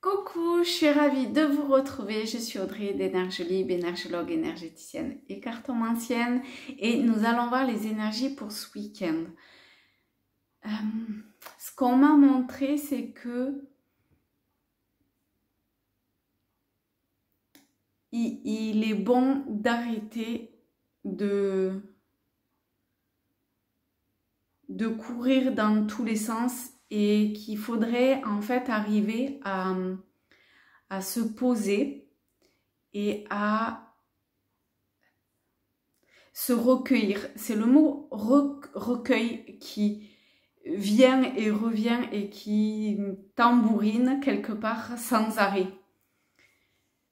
Coucou, je suis ravie de vous retrouver. Je suis Audrey d'Énergiolib, énergologue, énergéticienne et cartomancienne. Et nous allons voir les énergies pour ce week-end. Ce qu'on m'a montré, c'est que il est bon d'arrêter de courir dans tous les sens et qu'il faudrait en fait arriver à se poser et à se recueillir. C'est le mot recueil qui vient et revient et qui tambourine quelque part sans arrêt.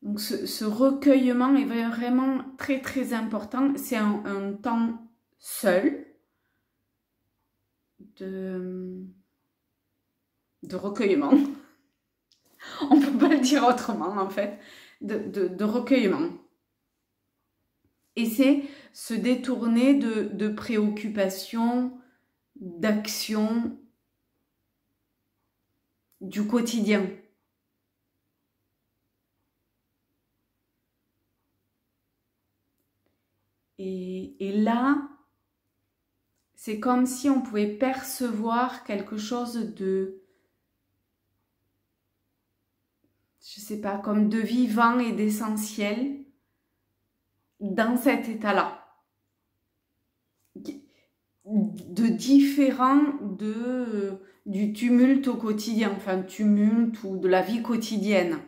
Donc ce recueillement est vraiment très très important. C'est un temps seul de recueillement. On ne peut pas le dire autrement en fait. De recueillement. Et c'est se détourner de préoccupations, d'actions du quotidien. Et là, c'est comme si on pouvait percevoir quelque chose de, je sais pas, comme de vivant et d'essentiel dans cet état-là. De différent du tumulte au quotidien, enfin tumulte ou de la vie quotidienne.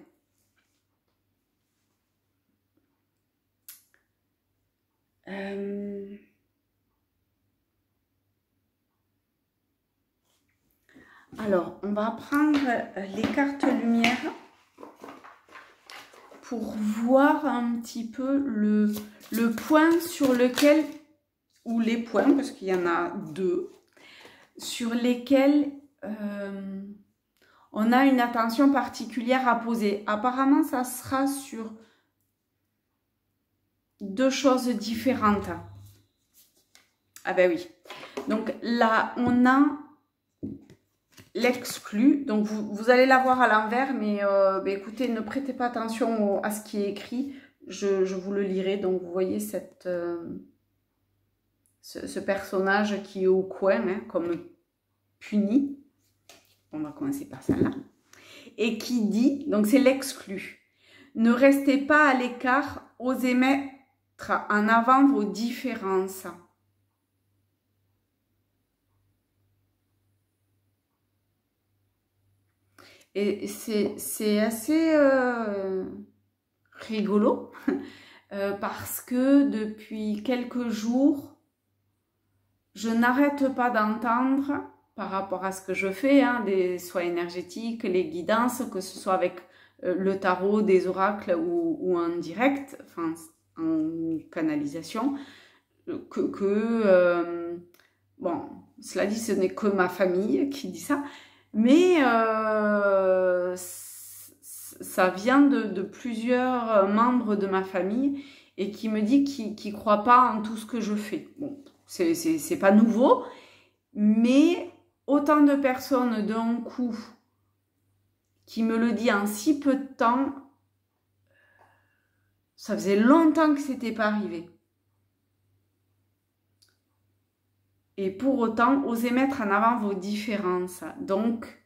Alors, on va prendre les cartes lumière pour voir un petit peu le point sur lequel, ou les points, parce qu'il y en a deux, sur lesquels on a une attention particulière à poser. Apparemment, ça sera sur deux choses différentes. Ah ben oui. Donc là, on a l'exclu. Donc vous allez la voir à l'envers, mais écoutez, ne prêtez pas attention à ce qui est écrit. Je vous le lirai. Donc vous voyez ce personnage qui est au coin, hein, comme puni. On va commencer par celle-là. Et qui dit, donc c'est l'exclu. Ne restez pas à l'écart, osez mettre en avant vos différences. Et c'est assez rigolo parce que depuis quelques jours, je n'arrête pas d'entendre par rapport à ce que je fais, hein, des soins énergétiques, les guidances, que ce soit avec le tarot, des oracles ou en direct, enfin en canalisation, bon, cela dit, ce n'est que ma famille qui dit ça, mais ça vient de plusieurs membres de ma famille et qui me dit qu'ils ne croient pas en tout ce que je fais. Bon, c'est pas nouveau, mais autant de personnes d'un coup qui me le dit en si peu de temps, ça faisait longtemps que c'était pas arrivé. Et pour autant, osez mettre en avant vos différences. Donc,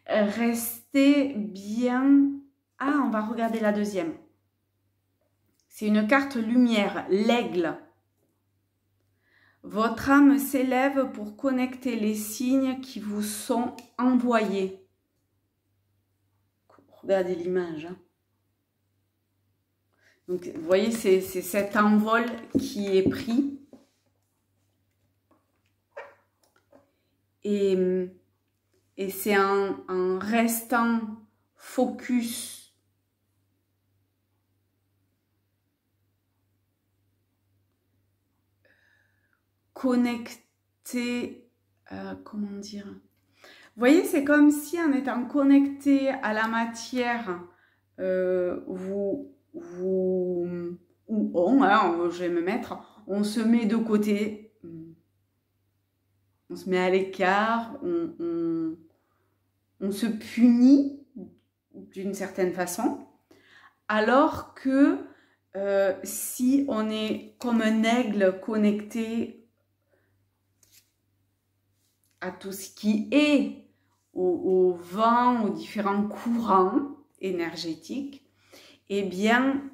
restez bien. Ah, on va regarder la deuxième. C'est une carte lumière, l'aigle. Votre âme s'élève pour connecter les signes qui vous sont envoyés. Regardez l'image. Hein. Donc, vous voyez, c'est cet envol qui est pris. Et c'est en restant focus connecté, comment dire? Vous voyez, c'est comme si en étant connecté à la matière, ou on, hein, je vais me mettre, on se met de côté on se met à l'écart, on se punit d'une certaine façon, alors que si on est comme un aigle connecté à tout ce qui est, au vent, aux différents courants énergétiques, eh bien,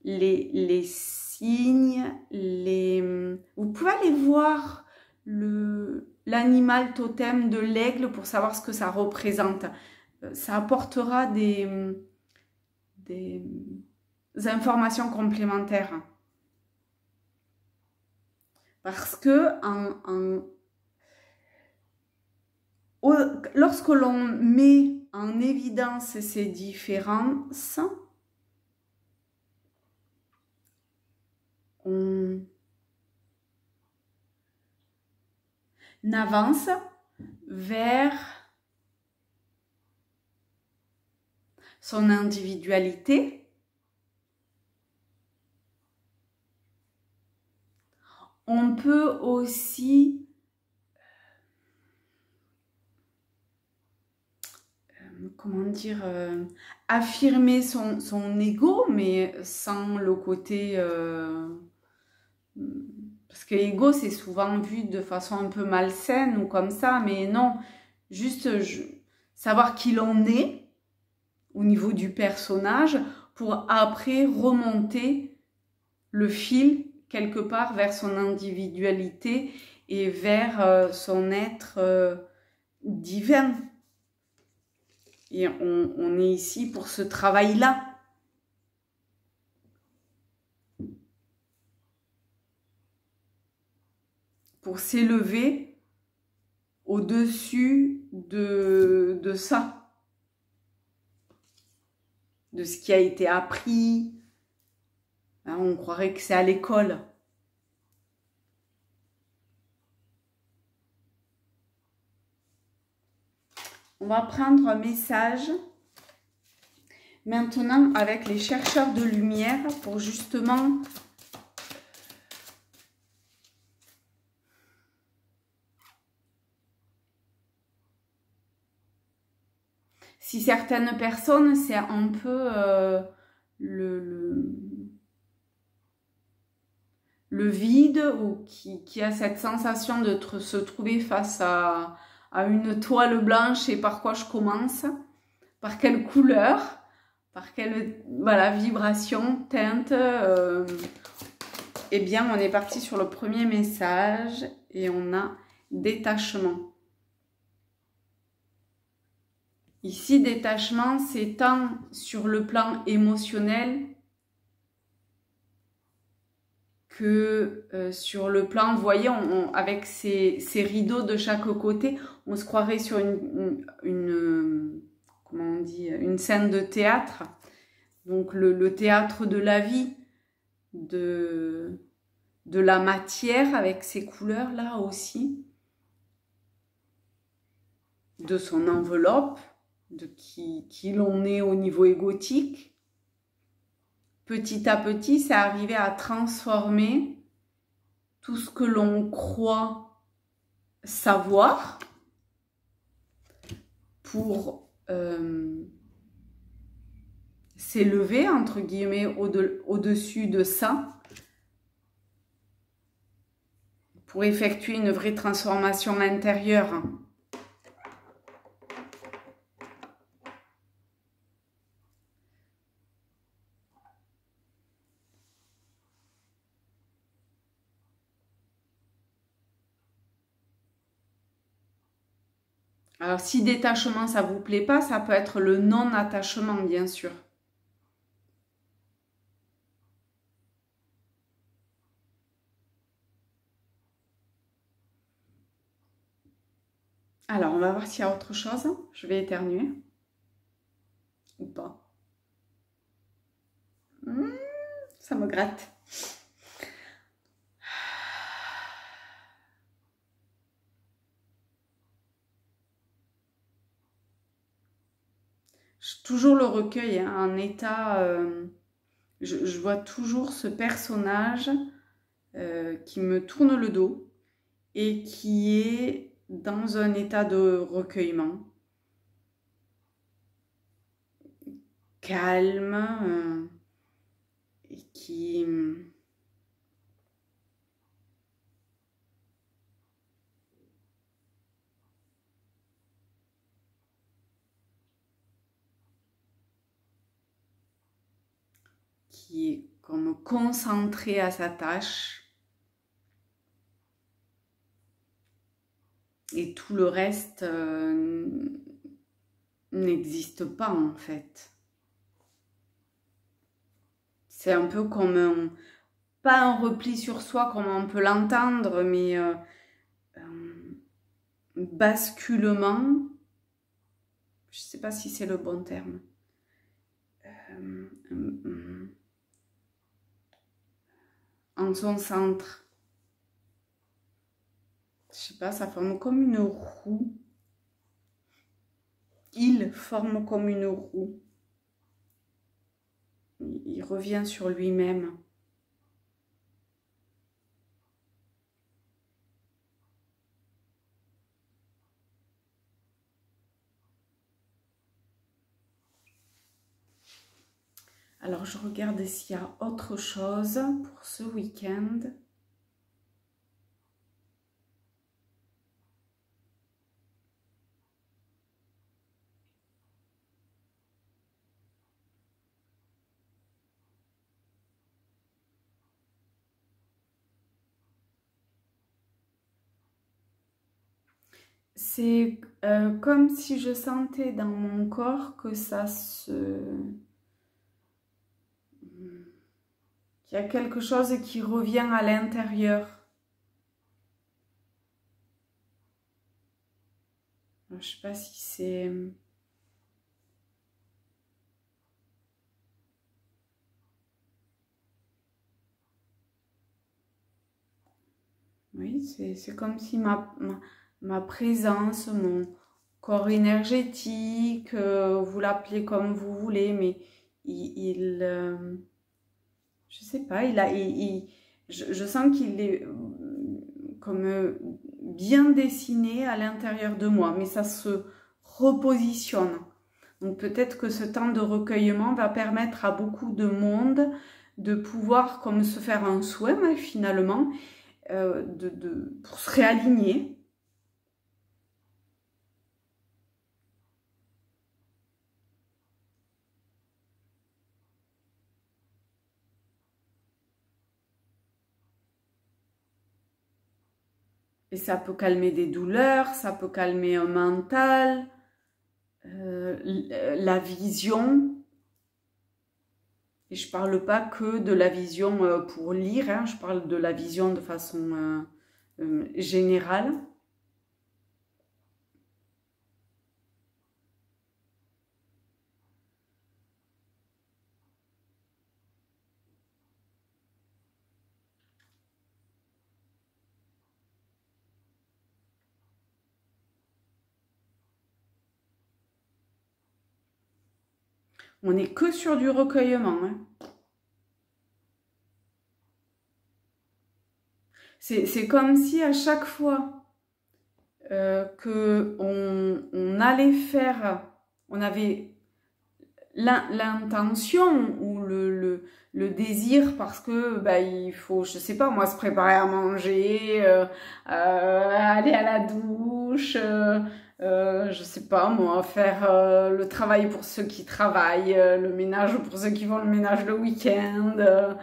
les signes, vous pouvez aller voir l'animal totem de l'aigle pour savoir ce que ça représente. Ça apportera des informations complémentaires. Parce que lorsque l'on met en évidence ces différences, on avance vers son individualité. On peut aussi comment dire, affirmer son ego, mais sans le côté... parce que l'ego, c'est souvent vu de façon un peu malsaine ou comme ça, mais non, juste savoir qui l'on est au niveau du personnage pour après remonter le fil quelque part vers son individualité et vers son être divin. Et on est ici pour ce travail-là. Pour s'élever au-dessus de ça. De ce qui a été appris. Hein, on croirait que c'est à l'école. On va prendre un message maintenant avec les chercheurs de lumière pour justement si certaines personnes, c'est un peu le vide ou qui a cette sensation de se trouver face à une toile blanche et par quoi je commence, par quelle couleur, par quelle vibration, teinte. Eh bien, on est parti sur le premier message et on a détachement. Ici, détachement, c'est tant sur le plan émotionnel que sur le plan, vous voyez, avec ces rideaux de chaque côté, on se croirait sur comment on dit, une scène de théâtre. Donc le théâtre de la vie, de la matière avec ces couleurs-là aussi, de son enveloppe, de qui l'on est au niveau égotique. Petit à petit, c'est arrivé à transformer tout ce que l'on croit savoir pour s'élever, entre guillemets, au-dessus de ça, pour effectuer une vraie transformation intérieure. Alors, si détachement, ça vous plaît pas, ça peut être le non-attachement, bien sûr. Alors, on va voir s'il y a autre chose. Je vais éternuer. Ou pas. Ça me gratte. Toujours le recueil, hein, en état... je vois toujours ce personnage qui me tourne le dos et qui est dans un état de recueillement. Calme et qui est comme concentré à sa tâche et tout le reste n'existe pas en fait. C'est un peu comme pas un repli sur soi comme on peut l'entendre, mais un basculement, je ne sais pas si c'est le bon terme, en son centre. Je sais pas, ça forme comme une roue. Il forme comme une roue. Il revient sur lui-même. Alors, je regarde s'il y a autre chose pour ce week-end. C'est comme si je sentais dans mon corps que ça se... qu'il y a quelque chose qui revient à l'intérieur. Je ne sais pas si c'est... Oui, c'est comme si ma présence, mon corps énergétique, vous l'appelez comme vous voulez, mais je sais pas, je sens qu'il est comme bien dessiné à l'intérieur de moi, mais ça se repositionne. Donc peut-être que ce temps de recueillement va permettre à beaucoup de monde de pouvoir comme se faire un souhait finalement, pour se réaligner. Et ça peut calmer des douleurs, ça peut calmer un mental, la vision. Et je ne parle pas que de la vision pour lire, hein, je parle de la vision de façon générale. On n'est que sur du recueillement. Hein. C'est comme si à chaque fois qu'on allait faire, on avait l'intention ou le désir parce que il faut, je sais pas moi, se préparer à manger, aller à la douche, je sais pas moi, faire le travail pour ceux qui travaillent, le ménage pour ceux qui font le ménage le week-end,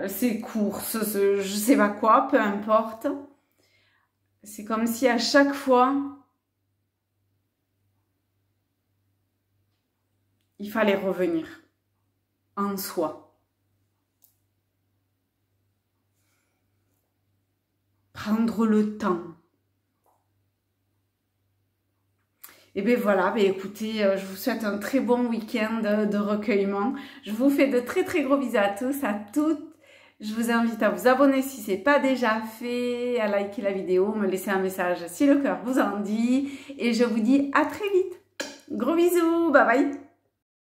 ses courses, je sais pas quoi, peu importe. C'est comme si à chaque fois, il fallait revenir en soi. Prendre le temps. Et bien voilà, écoutez, je vous souhaite un très bon week-end de recueillement. Je vous fais de très très gros bisous à tous, à toutes. Je vous invite à vous abonner si ce n'est pas déjà fait, à liker la vidéo, me laisser un message si le cœur vous en dit. Et je vous dis à très vite. Gros bisous, bye bye.